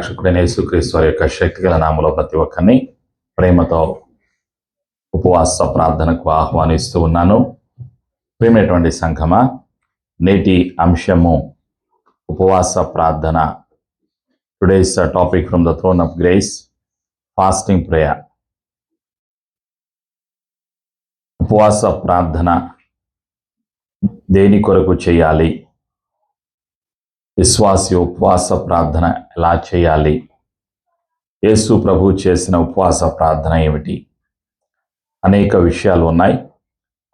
రక్షకుడైన యేసుక్రీస్తు వారి యొక్క శక్తిగల నామములో ప్రతి ఒక్కరిని ప్రేమతో ఉపవాస ప్రార్థనకు ఆహ్వానిస్తూ ఉన్నాను. ప్రియమైనటువంటి సంఘమా, నేటి అంశము ఉపవాస ప్రార్థన. Today's topic from the throne of grace, fasting prayer. ఉపవాస ప్రార్థన దేని కొరకు చేయాలి? విశ్వాసి ఉపవాస ప్రార్థన ఎలా చేయాలి? యేసు ప్రభు చేసిన ఉపవాస ప్రార్థన ఏమిటి? అనేక విషయాలు ఉన్నాయి.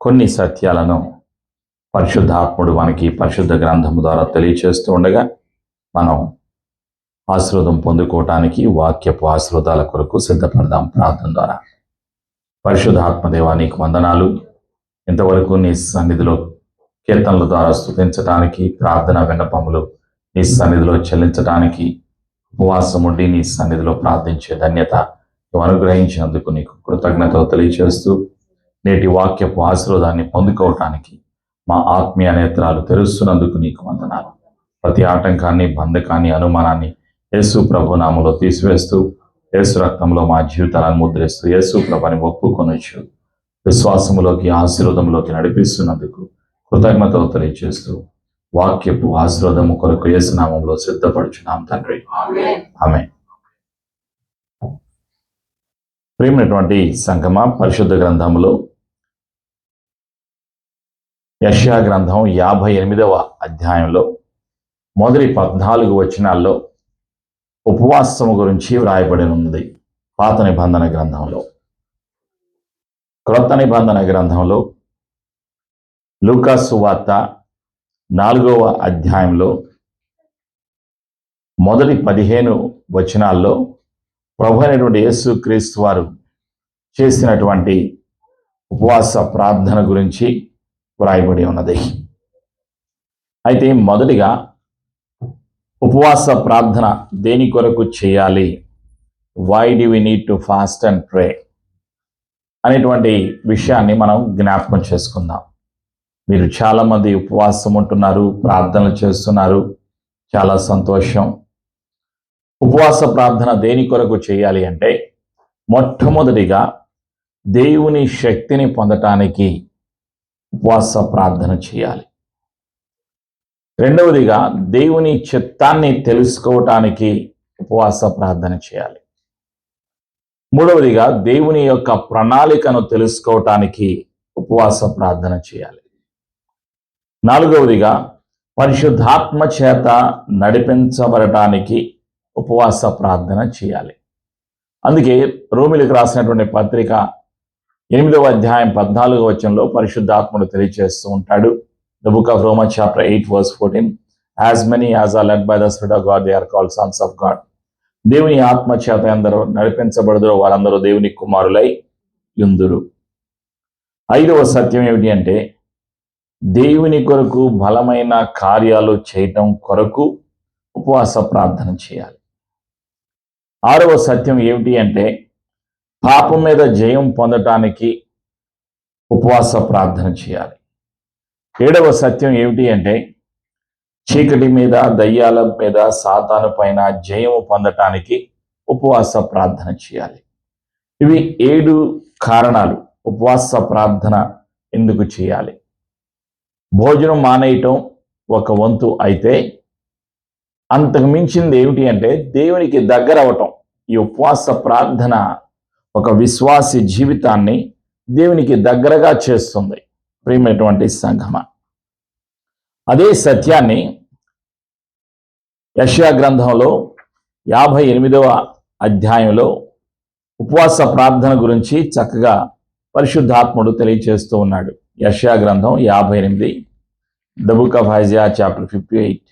కొన్ని సత్యాలను పరిశుద్ధాత్ముడు మనకి పరిశుద్ధ గ్రంథము ద్వారా తెలియచేస్తూ ఉండగా మనం ఆశీర్వాదం పొందుకోవటానికి వాక్యపు ఆశీర్వాదాల కొరకు సిద్ధపడదాం ప్రార్థన ద్వారా. పరిశుద్ధాత్మదేవా, నీకు వందనాలు. ఇంతవరకు నీ సన్నిధిలో కీర్తనల ద్వారా స్తుతించడానికి, ప్రార్థన విన్నపములు నీ సన్నిధిలో చెల్లించడానికి, ఉపవాసం ఉండి నీ సన్నిధిలో ప్రార్థించే ధన్యత నువ్వు అనుగ్రహించినందుకు నీకు కృతజ్ఞతలు తెలియచేస్తూ, నేటి వాక్యపు ఆశీర్వాదాన్ని పొందుకోవటానికి మా ఆత్మీయ నేత్రాలు తెరుస్తున్నందుకు నీకు వందనాలు. ప్రతి ఆటంకాన్ని, బంధకాన్ని, అనుమానాన్ని యేసు ప్రభు నామములో తీసివేస్తూ, యేసు రక్తంలో మా జీవితాలను ముద్రిస్తూ, యేసు ప్రభుని ఒప్పుకొనొచ్చు విశ్వాసములోకి, ఆశీర్వాదంలోకి నడిపిస్తున్నందుకు కృతజ్ఞతలు తెలియజేస్తూ, వాక్యపు ఆశీర్వాదము కొరకు యేసు నామములో సిద్ధపడుచున్నాం తండ్రి, ఆమేన్. ప్రియమైనటువంటి సంగమ, పరిశుద్ధ గ్రంథములో యెషయా గ్రంథం 58వ అధ్యాయంలో మొదటి 14 వచనాల్లో ఉపవాసము గురించి వ్రాయబడి ఉన్నది. పాత నిబంధన గ్రంథంలో. క్రొత్త నిబంధన గ్రంథంలో లూకా సువార్త 4వ అధ్యాయంలో మొదటి 15 వచనాల్లో ప్రభు అయినటువంటి యేసుక్రీస్తు వారు చేసినటువంటి ఉపవాస ప్రార్థన గురించి వ్రాయబడి ఉన్నది. అయితే మొదటిగా ఉపవాస ప్రార్థన దేని కొరకు చేయాలి? Why do we need to fast and pray అనేటువంటి విషయాన్ని మనం జ్ఞాపకం చేసుకుందాం. మీరు చాలామంది ఉపవాసం ఉంటున్నారు, ప్రార్థనలు చేస్తున్నారు, చాలా సంతోషం. ఉపవాస ప్రార్థన దేని కొరకు చేయాలి అంటే, మొట్టమొదటిగా దేవుని శక్తిని పొందటానికి ఉపవాస ప్రార్థన చేయాలి. రెండవదిగా దేవుని చిత్తాన్ని తెలుసుకోవటానికి ఉపవాస ప్రార్థన చేయాలి. మూడవదిగా దేవుని యొక్క ప్రణాళికను తెలుసుకోవటానికి ఉపవాస ప్రార్థన చేయాలి. నాలుగవదిగా పరిశుద్ధాత్మ చేత నడిపించబడటానికి ఉపవాస ప్రార్థన చేయాలి. అందుకే రోమిలకు రాసినటువంటి పత్రిక 8వ అధ్యాయం 14వ వచనంలో పరిశుద్ధాత్ముడు తెలియజేస్తూ ఉంటాడు. The book of Romans chapter 8 verse 14, as many as are led by the Spirit of God, they are called sons of God. దేవుని ఆత్మ చేత ఎందరో నడిపించబడుదురో వారందరూ దేవుని కుమారులై యుందురు. 5వ సత్యం ఏమిటి అంటే, దేవుని కొరకు బలమైన కార్యాలు చేయటం కొరకు ఉపవాస ప్రార్థన చేయాలి. 6వ సత్యం ఏమిటి అంటే, పాపం మీద జయం పొందటానికి ఉపవాస ప్రార్థన చేయాలి. 7వ సత్యం ఏమిటి అంటే, చీకటి మీద, దయ్యాల మీద, సాతాను పైన జయము పొందటానికి ఉపవాస ప్రార్థన చేయాలి. ఇవి 7 కారణాలు ఉపవాస ప్రార్థన ఎందుకు చేయాలి. భోజనం మానేయటం ఒక వంతు అయితే, అంతకు మించింది ఏమిటి అంటే దేవునికి దగ్గర అవటం. ఈ ఉపవాస ప్రార్థన ఒక విశ్వాసి జీవితాన్ని దేవునికి దగ్గరగా చేస్తుంది. ప్రియమైనటువంటి సంఘమ, అదే సత్యాన్ని యెషయా గ్రంథంలో 58వ అధ్యాయంలో ఉపవాస ప్రార్థన గురించి చక్కగా పరిశుద్ధాత్ముడు తెలియచేస్తూ ఉన్నాడు. యెషయా గ్రంథం 58, the book of Isaiah chapter 58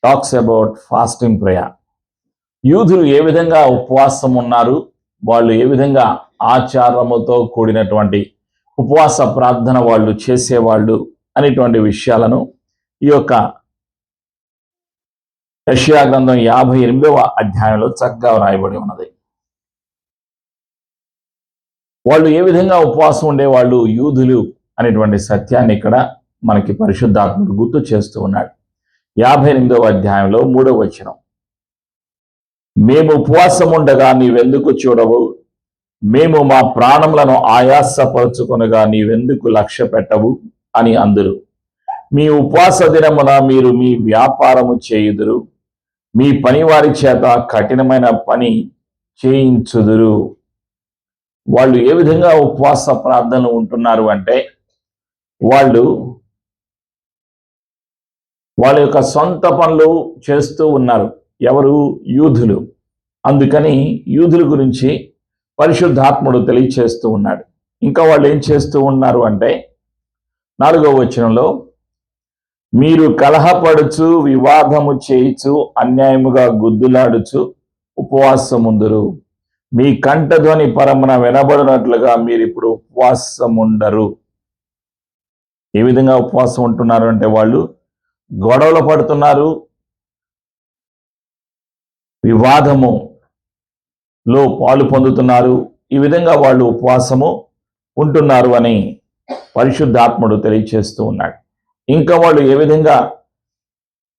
talks about fasting prayer. యూదులు ఏ విధంగా ఉపవాసం ఉన్నారు, వాళ్ళు ఏ విధంగా ఆచారముతో కూడినటువంటి ఉపవాస ప్రార్థన వాళ్ళు చేసేవాళ్ళు అనేటువంటి విషయాలను ఈ యొక్క యెషయా గ్రంథం 58వ అధ్యాయంలో చక్కగా వ్రాయబడి ఉన్నది. వాళ్ళు ఏ విధంగా ఉపవాసం ఉండేవాళ్ళు యూదులు అనేటువంటి సత్యాన్ని ఇక్కడ మనకి పరిశుద్ధాత్ముడు గుర్తు చేస్తూ ఉన్నాడు. 58వ అధ్యాయంలో 3వ వచనం, మేము ఉపవాసం ఉండగా నీవెందుకు చూడవు? మేము మా ప్రాణములను ఆయాసపరుచుకొనగా నీవెందుకు లక్ష్య పెట్టవు అని అందురు. మీ ఉపవాస దినమున మీరు మీ వ్యాపారము చేయుదురు, మీ పనివారి చేత కఠినమైన పని చేయించుదురు. వాళ్ళు ఏ విధంగా ఉపవాస ప్రార్థనలు ఉంటున్నారు అంటే, వాళ్ళు వాళ్ళ యొక్క సొంత పనులు చేస్తూ ఉన్నారు. ఎవరు? యూదులు. అందుకని యూదుల గురించి పరిశుద్ధాత్ముడు తెలియచేస్తూ ఉన్నాడు. ఇంకా వాళ్ళు ఏం చేస్తూ ఉన్నారు అంటే 4వ వచనంలో, మీరు కలహపడుచు వివాదము చేయిచు అన్యాయముగా గుద్దులాడుచు ఉపవాసముందురు. మీ కంఠధ్వని పరమున వినబడినట్లుగా మీరు ఇప్పుడు ఉపవాసముండరు. ఏ విధంగా ఉపవాసం ఉంటున్నారు అంటే, వాళ్ళు గొడవలు పడుతున్నారు, వివాదములో పాలు పొందుతున్నారు. ఈ విధంగా వాళ్ళు ఉపవాసము ఉంటున్నారు అని పరిశుద్ధాత్ముడు తెలియచేస్తూ ఉన్నాడు. ఇంకా వాళ్ళు ఏ విధంగా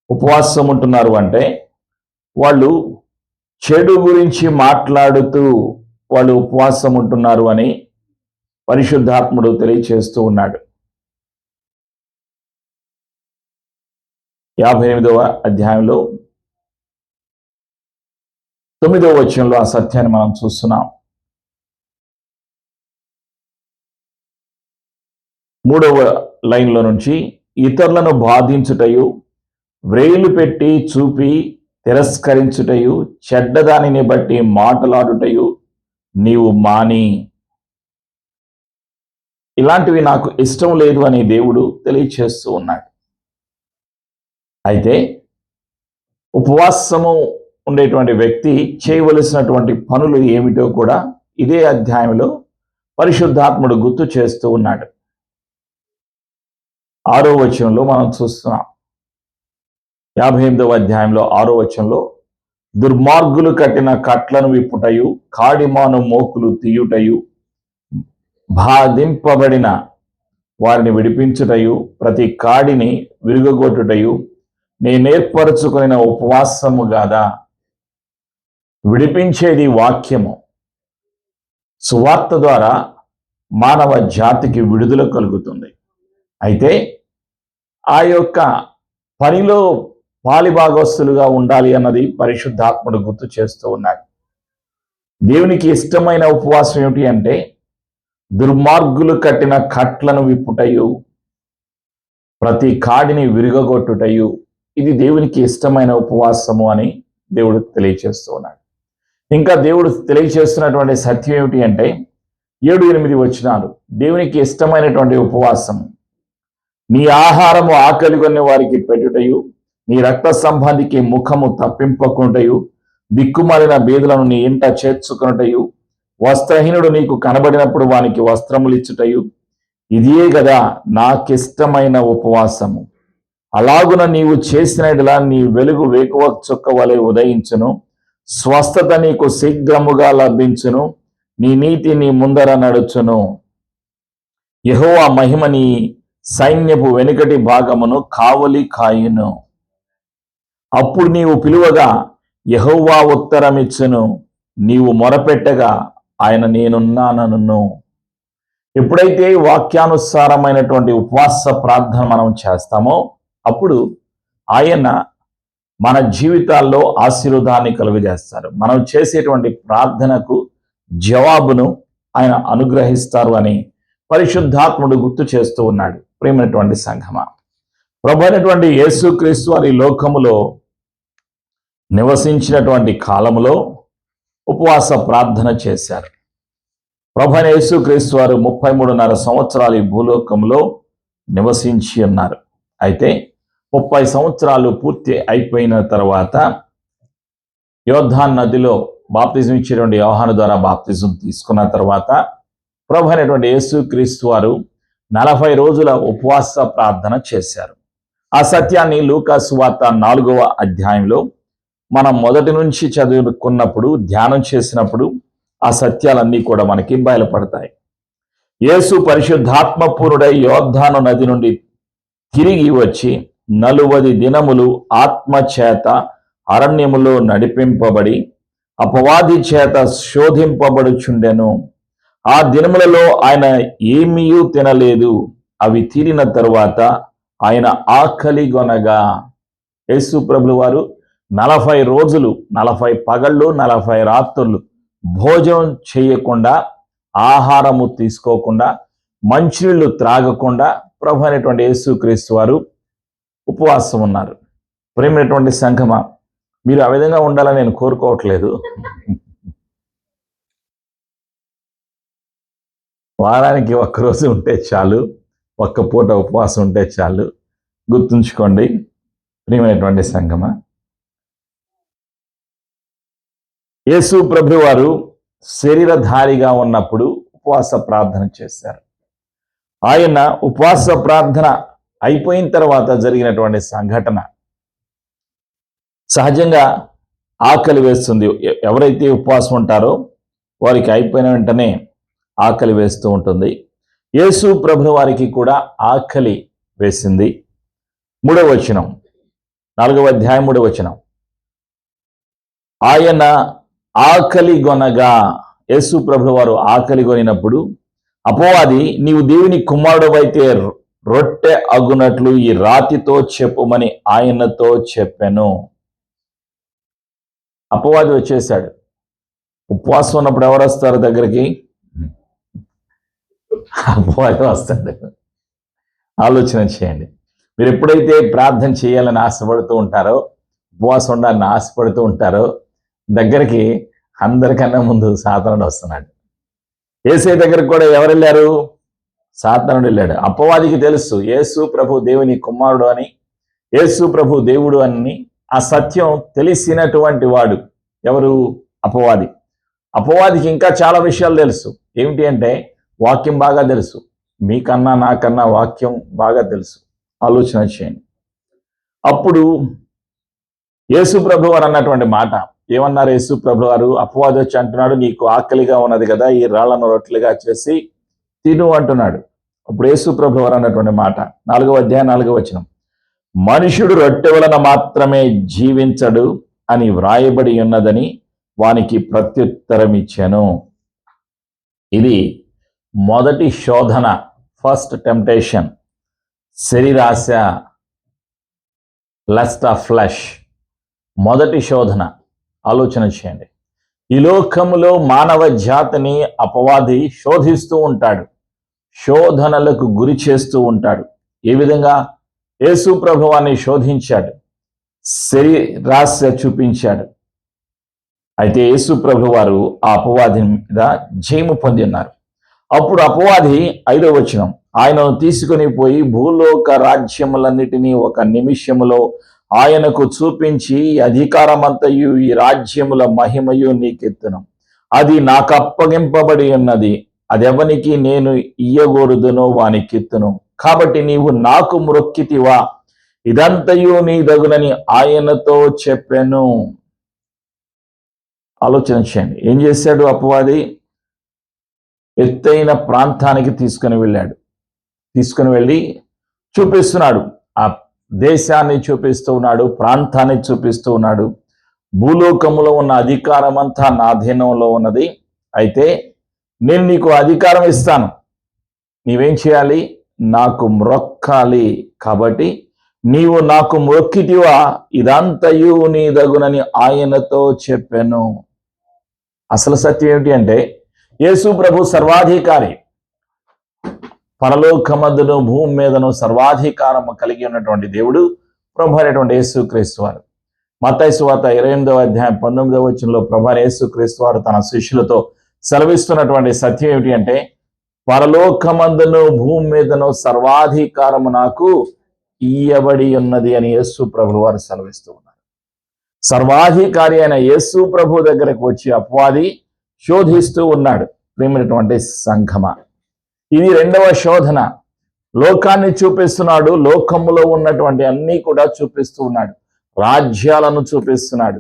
ఉపవాసం ఉంటున్నారు అంటే, వాళ్ళు చెడు గురించి మాట్లాడుతూ వాళ్ళు ఉపవాసం ఉంటున్నారు అని పరిశుద్ధాత్ముడు తెలియచేస్తూ ఉన్నాడు. 58వ అధ్యాయంలో 9వ వచనంలో ఆ సత్యాన్ని మనం చూస్తున్నాం. 3వ లైన్లో నుంచి, ఇతరులను బాధించుటయు, వ్రేలు పెట్టి చూపి తిరస్కరించుటయు, చెడ్డదానిని బట్టి మాటలాడుటయు నీవు మాని. ఇలాంటివి నాకు ఇష్టం లేదు అని దేవుడు తెలియచేస్తూ ఉన్నాడు. అయితే ఉపవాసము ఉండేటువంటి వ్యక్తి చేయవలసినటువంటి పనులు ఏమిటో కూడా ఇదే అధ్యాయంలో పరిశుద్ధాత్ముడు గుర్తు చేస్తూ ఉన్నాడు. 6వ వచనంలో మనం చూస్తున్నాం. 58వ అధ్యాయంలో 6వ వచనంలో, దుర్మార్గులు కట్టిన కట్లను విప్పుటయు, కాడిమాను మోకులు తీయుటయు, బాధింపబడిన వారిని విడిపించుటయు, ప్రతి కాడిని విరుగగొట్టుటయు నేనేర్పరచుకున్న ఉపవాసము గాదా. విడిపించేది వాక్యము. సువార్త ద్వారా మానవ జాతికి విడుదల కలుగుతుంది. అయితే ఆ యొక్క పనిలో పాలిభాగస్తులుగా ఉండాలి అన్నది పరిశుద్ధాత్ముడు గుర్తు చేస్తూ ఉన్నాడు. దేవునికి ఇష్టమైన ఉపవాసం ఏమిటి అంటే, దుర్మార్గులు కట్టిన కట్లను విప్పుటయు, ప్రతి కాడిని విరుగగొట్టుటయు. ఇది దేవునికి ఇష్టమైన ఉపవాసము అని దేవుడు తెలియచేస్తూ ఉన్నాడు. ఇంకా దేవుడు తెలియచేస్తున్నటువంటి సత్యం ఏమిటి అంటే, 7-8 వచనాలు. దేవునికి ఇష్టమైనటువంటి ఉపవాసము, నీ ఆహారము ఆకలి కొన్న వారికి పెట్టుటయు, నీ రక్త సంబంధికి ముఖము తప్పింపకుంటయు, దిక్కుమాలిన బీదలను నీ ఇంట చేర్చుకున్నటయు, వస్త్రహీనుడు నీకు కనబడినప్పుడు వానికి వస్త్రములు ఇచ్చుటయు, ఇదియే కదా నాకిష్టమైన ఉపవాసము. అలాగున నీవు చేసినట్లా నీ వెలుగు వేకువ చుక్క వలె ఉదయించును, స్వస్థత నీకు శీఘ్రముగా లభించును, నీ నీతి నీ ముందర నడుచును. యెహోవా మహిమ నీ సైన్యపు వెనుకటి భాగమును కావలి కాయును. అప్పుడు నీవు పిలువగా యెహోవా ఉత్తరమిచ్చును, నీవు మొరపెట్టగా ఆయన నేనున్నానను. ఎప్పుడైతే వాక్యానుసారమైనటువంటి ఉపవాస ప్రార్థన మనం చేస్తామో అప్పుడు ఆయన మన జీవితాల్లో ఆశీర్వాదాన్ని కలుగజేస్తారు. మనం చేసేటువంటి ప్రార్థనకు జవాబును ఆయన అనుగ్రహిస్తారు అని పరిశుద్ధాత్ముడు గుర్తు చేస్తూ ఉన్నాడు. ప్రియమైనటువంటి సంఘమా, ప్రభు అయినటువంటి యేసుక్రీస్తు వారి లోకములో నివసించినటువంటి కాలములో ఉపవాస ప్రార్థన చేశారు. ప్రభు అయిన యేసుక్రీస్తు వారు 33.5 సంవత్సరాలు ఈ భూలోకంలో నివసించి ఉన్నారు. అయితే 30 సంవత్సరాలు పూర్తి అయిపోయిన తర్వాత యోర్దాను నదిలో బాప్తిజం ఇచ్చేటువంటి యోహాను ద్వారా బాప్తిజం తీసుకున్న తర్వాత ప్రభు అయినటువంటి యేసుక్రీస్తు వారు 40 రోజుల ఉపవాస ప్రార్థన చేశారు. ఆ సత్యాన్ని లూకా సువార్త 4వ అధ్యాయంలో మనం మొదటి నుంచి చదువుకున్నప్పుడు, ధ్యానం చేసినప్పుడు ఆ సత్యాలన్నీ కూడా మనకి బయలుపడతాయి. యేసు పరిశుద్ధాత్మపూర్ణుడై యోర్దాను నది నుండి తిరిగి వచ్చి 40 దినములు ఆత్మ చేత అరణ్యములో నడిపింపబడి అపవాది చేత శోధింపబడుచుండెను. ఆ దినములలో ఆయన ఏమీయూ తినలేదు. అవి తీరిన తరువాత ఆయన ఆకలిగొనగా, యేసు ప్రభులు వారు 40 రోజులు 40 పగళ్ళు 40 రాత్రులు భోజనం చేయకుండా, ఆహారము తీసుకోకుండా, మంచినీళ్లు త్రాగకుండా ప్రభు అయినటువంటి యేసుక్రీస్తు వారు ఉపవాసం ఉన్నారు. ప్రేమైనటువంటి సంఘమా, మీరు ఆ విధంగా ఉండాలని నేను కోరుకోవట్లేదు. వారానికి ఒక్కరోజు ఉంటే చాలు, ఒక్క పూట ఉపవాసం ఉంటే చాలు. గుర్తుంచుకోండి ప్రియమైనటువంటి సంఘమా. యేసు ప్రభు వారు శరీరధారిగా ఉన్నప్పుడు ఉపవాస ప్రార్థన చేశారు. ఆయన ఉపవాస ప్రార్థన అయిపోయిన తర్వాత జరిగినటువంటి సంఘటన, సహజంగా ఆకలి వేస్తుంది. ఎవరైతే ఉపవాసం ఉంటారో వారికి అయిపోయిన వెంటనే ఆకలి వేస్తూ ఉంటుంది. యేసు ప్రభు వారికి కూడా ఆకలి వేసింది. 3వ వచనం, 4వ అధ్యాయం 3వ వచనం, ఆయన ఆకలి గొనగా, యేసు ప్రభు వారు ఆకలి గొనినప్పుడు అపవాది, నీవు దేవుని కుమారుడవైతే రొట్టె అగునట్లు ఈ రాతితో చెప్పుమని ఆయనతో చెప్పాను. అపవాది వచ్చేసాడు. ఉపవాసం ఉన్నప్పుడు ఎవరు వస్తారు దగ్గరికి? అపవాది వస్తాడు. ఆలోచన చేయండి. మీరు ఎప్పుడైతే ప్రార్థన చేయాలని ఆశపడుతూ ఉంటారో, ఉపవాసం ఉండాలని ఆశపడుతూ ఉంటారో, దగ్గరికి అందరికన్నా ముందు సాతానుడు వస్తున్నాడు. యేసయ్య దగ్గరికి కూడా ఎవరు వెళ్ళారు? సాతానుడు వెళ్ళాడు. అపవాదికి తెలుసు యేసు ప్రభు దేవుని కుమారుడు అని, యేసు ప్రభు దేవుడు అని. ఆ సత్యం తెలిసినటువంటి వాడు ఎవరు? అపవాది. అపవాదికి ఇంకా చాలా విషయాలు తెలుసు. ఏమిటి అంటే, వాక్యం బాగా తెలుసు. మీకన్నా నాకన్నా వాక్యం బాగా తెలుసు. ఆలోచన చేయండి. అప్పుడు యేసు ప్రభు వారు అన్నటువంటి మాట ఏమన్నారు? యేసు ప్రభు వారు, అపవాది వచ్చి అంటున్నాడు, నీకు ఆకలిగా ఉన్నది కదా, ఈ రాళ్లను రొట్టెలుగా చేసి తిను అంటున్నాడు. అప్పుడు యేసు ప్రభు వారు అన్నటువంటి మాట 4వ అధ్యాయం 4వ వచనం, మనుషుడు రొట్టె వలన మాత్రమే జీవించడు అని వ్రాయబడి ఉన్నదని వానికి ప్రత్యుత్తరం ఇచ్చాను. ఇది మొదటి శోధన, ఫస్ట్ టెంప్టేషన్. శరీరాశ, లస్ట్ ఆఫ్ ఫ్లెష్, మొదటి శోధన. ఆలోచన చేయండి. ఈ లోకములో మానవ జాతిని అపవాది శోధిస్తూ ఉంటాడు, శోధనలకు గురి చేస్తూ ఉంటాడు. ఏ విధంగా? యేసు ప్రభువాన్ని శోధించాడు, శరీరాశ చూపించాడు. అయితే యేసు ప్రభు వారు ఆ అపవాది మీద జయము పొంది ఉన్నారు. అప్పుడు అపవాది 5వ వచనం, ఆయనను తీసుకుని పోయి భూలోక రాజ్యములన్నిటినీ ఒక నిమిషములో ఆయనకు చూపించి, అధికారమంతయు ఈ రాజ్యముల మహిమయు నీకెత్తును. అది నాకు అప్పగింపబడి ఉన్నది, అదెవనికి నేను ఇయ్యగోరుదునో వానికెత్తును. కాబట్టి నీవు నాకు మ్రొక్కితివా, ఇదంతయు నీ దగునని ఆయనతో చెప్పాను. ఆలోచన చేయండి. ఏం చేశాడు అపవాది? ఎత్తైన ప్రాంతానికి తీసుకుని వెళ్ళి చూపిస్తున్నాడు. ఆ దేశాన్ని చూపిస్తూ ఉన్నాడు, ప్రాంతాన్ని చూపిస్తూ ఉన్నాడు. భూలోకములో ఉన్న అధికారం అంతా నా అధీనంలో ఉన్నది. అయితే నేను నీకు అధికారం ఇస్తాను, నీవేం చేయాలి? నాకు మ్రొక్కాలి. కాబట్టి నీవు నాకు మ్రొక్కితివా, ఇదంతయు నీ దగునని ఆయనతో చెప్పాను. అసలు సత్యం ఏమిటి అంటే, యేసు ప్రభు సర్వాధికారి. పరలోకమందును భూమి మీదను సర్వాధికారము కలిగి ఉన్నటువంటి దేవుడు ప్రభు అయినటువంటి యేసుక్రీస్తు వారు. మత్తయి సువార్త 28వ అధ్యాయం 19వ వచనంలో ప్రభు యేసుక్రీస్తు వారు తన శిష్యులతో సెలవిస్తున్నటువంటి సత్యం ఏమిటి అంటే, పరలోకమందును భూమి మీదను సర్వాధికారము నాకు ఇయ్యబడి ఉన్నది అని యేసు ప్రభు వారు సెలవిస్తూ ఉన్నారు. సర్వాధికారి అయిన యేసు ప్రభు దగ్గరకు వచ్చి అపవాది శోధిస్తూ ఉన్నాడు. ప్రియమైనటువంటి సంఘమా, ఇది 2వ శోధన. లోకాన్ని చూపిస్తున్నాడు, లోకములో ఉన్నటువంటి అన్నీ కూడా చూపిస్తూ ఉన్నాడు, రాజ్యాలను చూపిస్తున్నాడు.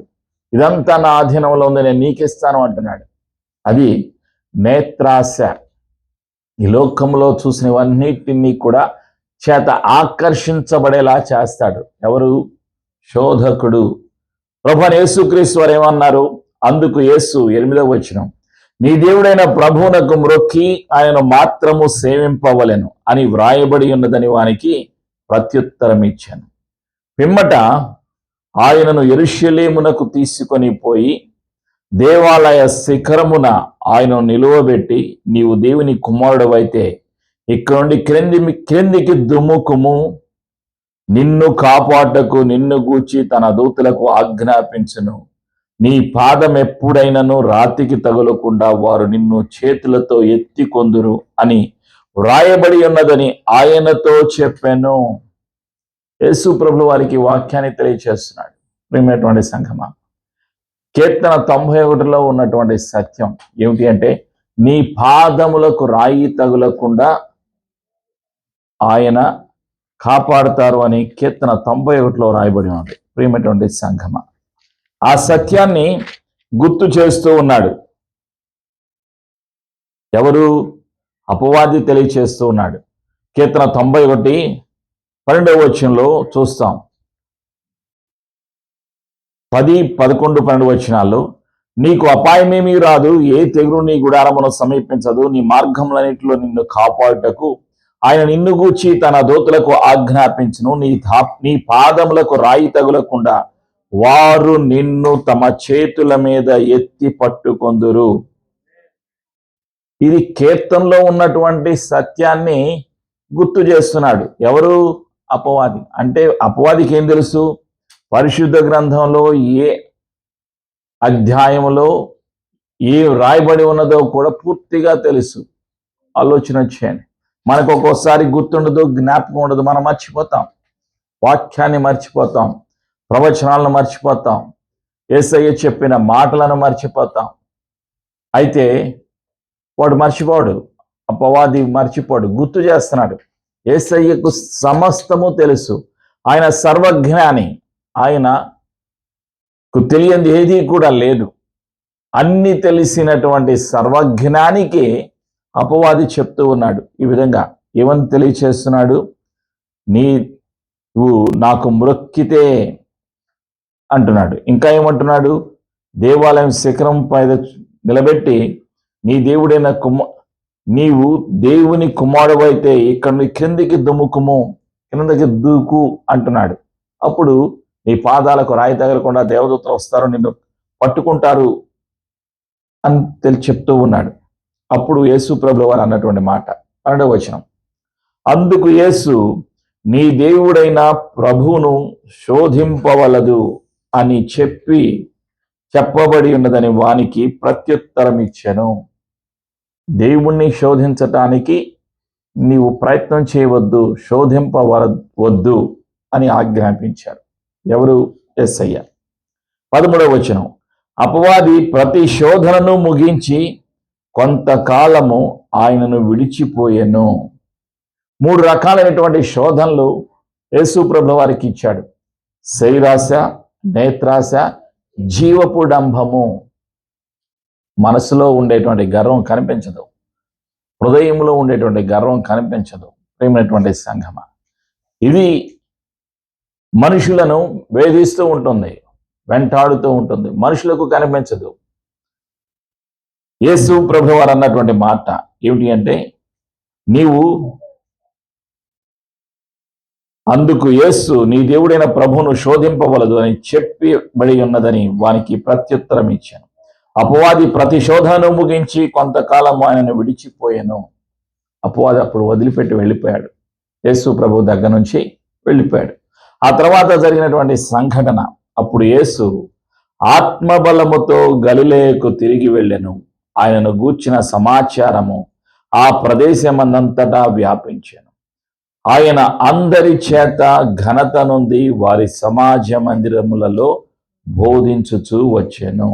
ఇదంతా నా ఆధీనంలో ఉంది, నేను నీకిస్తాను అంటున్నాడు. అది నేత్రాశ. ఈ లోకంలో చూసినవన్నిటినీ కూడా చేత ఆకర్షించబడేలా చేస్తాడు. ఎవరు? శోధకుడు. ప్రభువైన యేసుక్రీస్తు వారు ఏమన్నారు? అందుకు యేసు 8వ వచనం, నీ దేవుడైన ప్రభువునకు మ్రొక్కి ఆయన మాత్రము సేవింపవలెను అని వ్రాయబడి ఉన్నదని వానికి ప్రత్యుత్తరం ఇచ్చాను. పిమ్మట ఆయనను యెరూషలేమునకు తీసుకొని పోయి దేవాలయ శిఖరమున ఆయనను నిలువబెట్టి, నీవు దేవుని కుమారుడవైతే ఇక్కడ నుండి క్రిందికి దుముకుము, నిన్ను కాపాటకు నిన్ను గూర్చి తన దూతలకు ఆజ్ఞాపించును, నీ పాదం ఎప్పుడైనను రాతికి తగులకుండా వారు నిన్ను చేతులతో ఎత్తి కొందురు అని వ్రాయబడి ఉన్నదని ఆయనతో చెప్పాను. యేసు ప్రభువు వారికి వాక్యాన్ని తెలియచేస్తున్నాడు. ప్రియమైనటువంటి సంఘమా, కీర్తన 91లో ఉన్నటువంటి సత్యం ఏమిటి అంటే, నీ పాదములకు రాయి తగులకుండా ఆయన కాపాడుతారు అని కీర్తన 91లో రాయబడి ఉంది. ప్రియమైనటువంటి సంఘమా, ఆ సత్యాన్ని గుర్తు చేస్తూ ఉన్నాడు. ఎవరు? అపవాది తెలియచేస్తూ ఉన్నాడు. కీర్తన 91 12వ వచనంలో చూస్తాం. 10, 11, 12 వచనాల్లో, నీకు అపాయమేమీ రాదు, ఏ తెగులు నీ గుడారమును సమీపించదు, నీ మార్గములన్నిటిలో నిన్ను కాపాడుటకు ఆయన నిన్ను గూర్చి తన దూతలకు ఆజ్ఞాపించును, నీ పాదములకు రాయి తగులకుండా వారు నిన్ను తమ చేతుల మీద ఎత్తి పట్టుకొందురు. ఇది కీర్తనలో ఉన్నటువంటి సత్యాన్ని గుర్తు చేస్తున్నాడు. ఎవరు? అపవాది. అంటే అపవాదికి ఏం తెలుసు? పరిశుద్ధ గ్రంథంలో ఏ అధ్యాయంలో ఏ రాయబడి ఉన్నదో కూడా పూర్తిగా తెలుసు. ఆలోచన చేయండి. మనకు ఒక్కోసారి గుర్తుండదు, జ్ఞాపకం ఉండదు, మనం మర్చిపోతాం, వాక్యాన్ని మర్చిపోతాం, ప్రవచనాలను మర్చిపోతాం, యేసయ్య చెప్పిన మాటలను మర్చిపోతాం. అయితే వాడు మర్చిపోడు, అపవాది మర్చిపోడు, గుర్తు చేస్తున్నాడు. యేసయ్యకు సమస్తము తెలుసు, ఆయన సర్వజ్ఞాని, ఆయనకు తెలియంది ఏది కూడా లేదు. అన్ని తెలిసినటువంటి సర్వజ్ఞానికి అపవాది చెప్తూ ఉన్నాడు. ఈ విధంగా ఏమని తెలియచేస్తున్నాడు? నీవు నాకు మ్రొక్కితే అంటున్నాడు. ఇంకా ఏమంటున్నాడు? దేవాలయం శిఖరం పైన నిలబెట్టి, నీ దేవుడైన నీవు దేవుని కుమారుడవైతే ఇక్కడ క్రిందికి దుముకుము, క్రిందికి దూకు అంటున్నాడు. అప్పుడు నీ పాదాలకు రాయి తగలకుండా దేవదూతలు వస్తారు, నిన్ను పట్టుకుంటారు అని చెప్తూ ఉన్నాడు. అప్పుడు యేసు ప్రభువు వారు అన్నటువంటి మాట 12వ వచనం, అందుకు యేసు, నీ దేవుడైన ప్రభువును శోధింపవలదు అని చెప్పబడి ఉన్నదని వానికి ప్రత్యుత్తరం ఇచ్చెను. దేవుణ్ణి శోధించటానికి నీవు ప్రయత్నం చేయవద్దు, శోధింపవద్దు అని ఆజ్ఞాపించారు. ఎవరు? యేసయ్య. 13వ వచనం, అపవాది ప్రతి శోధనను ముగించి కొంతకాలము ఆయనను విడిచిపోయెను. 3 రకాలైనటువంటి శోధనలు యేసు ప్రభువు వారికి ఇచ్చాడు. శరీరాశ, నేత్రాశ, జీవపు డంభము. మనసులో ఉండేటువంటి గర్వం కనిపించదు, హృదయంలో ఉండేటువంటి గర్వం కనిపించదు. ప్రియమైనటువంటి సంఘమా, ఇది మనుషులను వేధిస్తూ ఉంటుంది, వెంటాడుతూ ఉంటుంది, మనుషులకు కనిపించదు. యేసు ప్రభువు వారు అన్నటువంటి మాట ఏమిటి అంటే, అందుకు యేసు, నీ దేవుడైన ప్రభువును శోధింపవలదు అని చెప్పబడి ఉన్నదని వానికి ప్రత్యుత్తరం ఇచ్చాను. అపవాది ప్రతి శోధనను ముగించి కొంతకాలం ఆయనను విడిచిపోయాను. అపవాది అప్పుడు వదిలిపెట్టి వెళ్ళిపోయాడు, యేసు ప్రభువు దగ్గర నుంచి వెళ్ళిపోయాడు. ఆ తర్వాత జరిగినటువంటి సంఘటన, అప్పుడు యేసు ఆత్మబలముతో గలిలయకు తిరిగి వెళ్ళెను. ఆయనను గూర్చిన సమాచారము ఆ ప్రదేశమందంతటా వ్యాపించెను. ఆయన అందరి చేత ఘనత నుండి వారి సమాజ మందిరములలో బోధించుచూ వచ్చెను.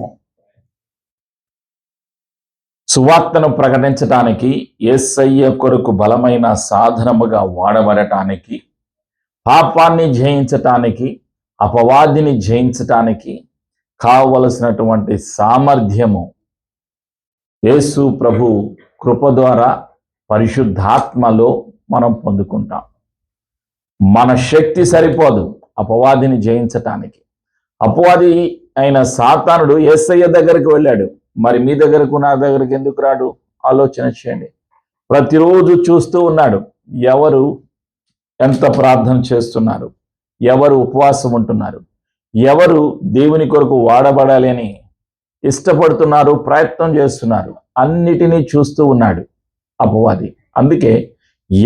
సువార్తను ప్రకటించటానికి, యేసయ్య కొరకు బలమైన సాధనముగా వాడబడటానికి, పాపాన్ని జయించటానికి, అపవాదిని జయించటానికి కావలసినటువంటి సామర్థ్యము యేసు ప్రభు కృప ద్వారా పరిశుద్ధాత్మలో మనం పొందుకుంటాం. మన శక్తి సరిపోదు అపవాదిని జయించటానికి. అపవాది అయిన సాతానుడు యేసయ్య దగ్గరికి వెళ్ళాడు. మరి మీ దగ్గరకు నా దగ్గరికి ఎందుకు రాడు? ఆలోచన చేయండి. ప్రతిరోజు చూస్తూ ఉన్నాడు ఎవరు ఎంత ప్రార్థన చేస్తున్నారు, ఎవరు ఉపవాసం ఉంటున్నారు, ఎవరు దేవుని కొరకు వాడబడాలి అని ఇష్టపడుతున్నారు, ప్రయత్నం చేస్తున్నారు. అన్నిటినీ చూస్తూ ఉన్నాడు అపవాది. అందుకే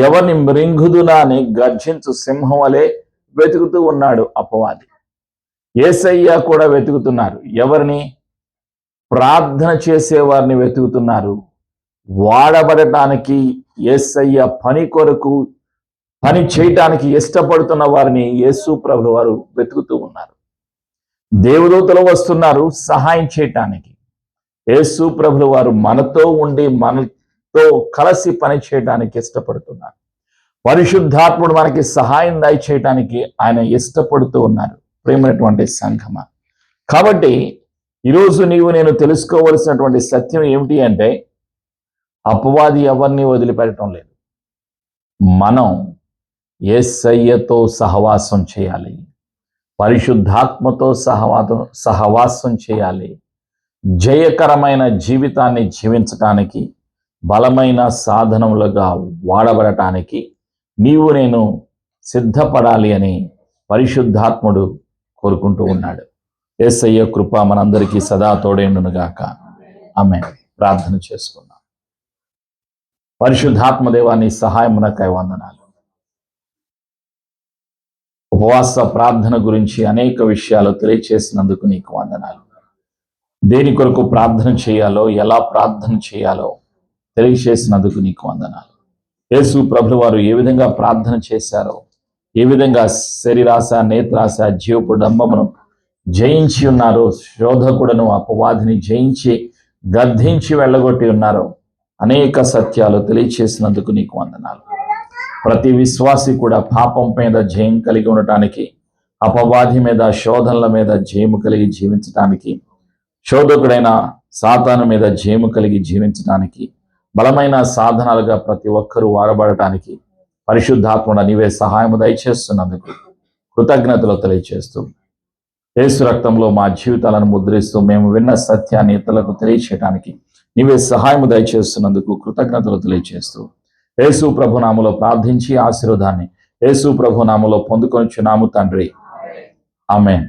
ఎవరిని మృంగుదునా అని గర్జించు సింహం వలె వెతుకుతూ ఉన్నాడు అపవాది. యేసయ్య కూడా వెతుకుతున్నారు. ఎవరిని? ప్రార్థన చేసేవారిని వెతుకుతున్నారు. వాడబడటానికి యేసయ్య పని కొరకు పని చేయటానికి ఇష్టపడుతున్న వారిని యేసు ప్రభువు వారు వెతుకుతూ ఉన్నారు. దేవదూతలు వస్తున్నారు సహాయం చేయటానికి. యేసు ప్రభువు వారు మనతో ఉండి మనతో కలిసి పని చేయడానికి ఇష్టపడుతున్నారు. పరిశుద్ధాత్ముడు మనకి సహాయం దయచేయటానికి ఆయన ఇష్టపడుతూ ఉన్నారు. ప్రేమైనటువంటి సంఘమా, కాబట్టి ఈరోజు నీవు నేను తెలుసుకోవలసినటువంటి సత్యం ఏమిటి అంటే, అపవాది ఎవరిని వదిలిపెట్టడం లేదు. మనం యేసయ్యతో సహవాసం చేయాలి, పరిశుద్ధాత్మతో సహవాసం చేయాలి. జయకరమైన జీవితాన్ని జీవించటానికి, బలమైన సాధనములుగా వాడబడటానికి నీవు నేను సిద్ధపడాలి అని పరిశుద్ధాత్ముడు కోరుకుంటూ ఉన్నాడు. యేసయ్య కృప మనందరికీ సదా తోడేండునుగాక. ఆమేన్. ప్రార్థన చేసుకుందాం. పరిశుద్ధాత్మ దేవాన్ని సహాయమునకై వందనాలు. ఉపవాస ప్రార్థన గురించి అనేక విషయాలు తెలియచేసినందుకు నీకు వందనాలు. దేని కొరకు ప్రార్థన చేయాలో, ఎలా ప్రార్థన చేయాలో తెలియచేసినందుకు నీకు వందనాలు. యేసు ప్రభువు వారు ఏ విధంగా ప్రార్థన చేశారో, ఏ విధంగా శరీరాశ, నేత్రాశ, జీవపు డంబమును జయించి ఉన్నారో, శోధకుడను అపవాదిని జయించి గద్దించి వెళ్ళగొట్టి ఉన్నారో, అనేక సత్యాలు తెలియచేసినందుకు నీకు వందనాలు. ప్రతి విశ్వాసి కూడా పాపం మీద జయం కలిగి ఉండటానికి, అపవాది మీద, శోధనల మీద జయము కలిగి జీవించడానికి, శోధకుడైన సాతాను మీద జయము కలిగి జీవించడానికి, బలమైన సాధనాలుగా ప్రతి ఒక్కరూ వాడబడటానికి పరిశుద్ధాత్ముడ నీవే సహాయము దయచేస్తున్నందుకు కృతజ్ఞతలు తెలియచేస్తూ, యేసు రక్తంలో మా జీవితాలను ముద్రిస్తూ మేము విన్న సత్యాన్ని ఇతరులకు తెలియచేయడానికి నీవే సహాయము దయచేస్తున్నందుకు కృతజ్ఞతలు తెలియచేస్తూ, యేసు ప్రభు నామములో ప్రార్థించి ఆశీర్వాదాన్ని యేసు ప్రభు నామములో పొందుకొనిచున్నాము తండ్రి. ఆమేన్.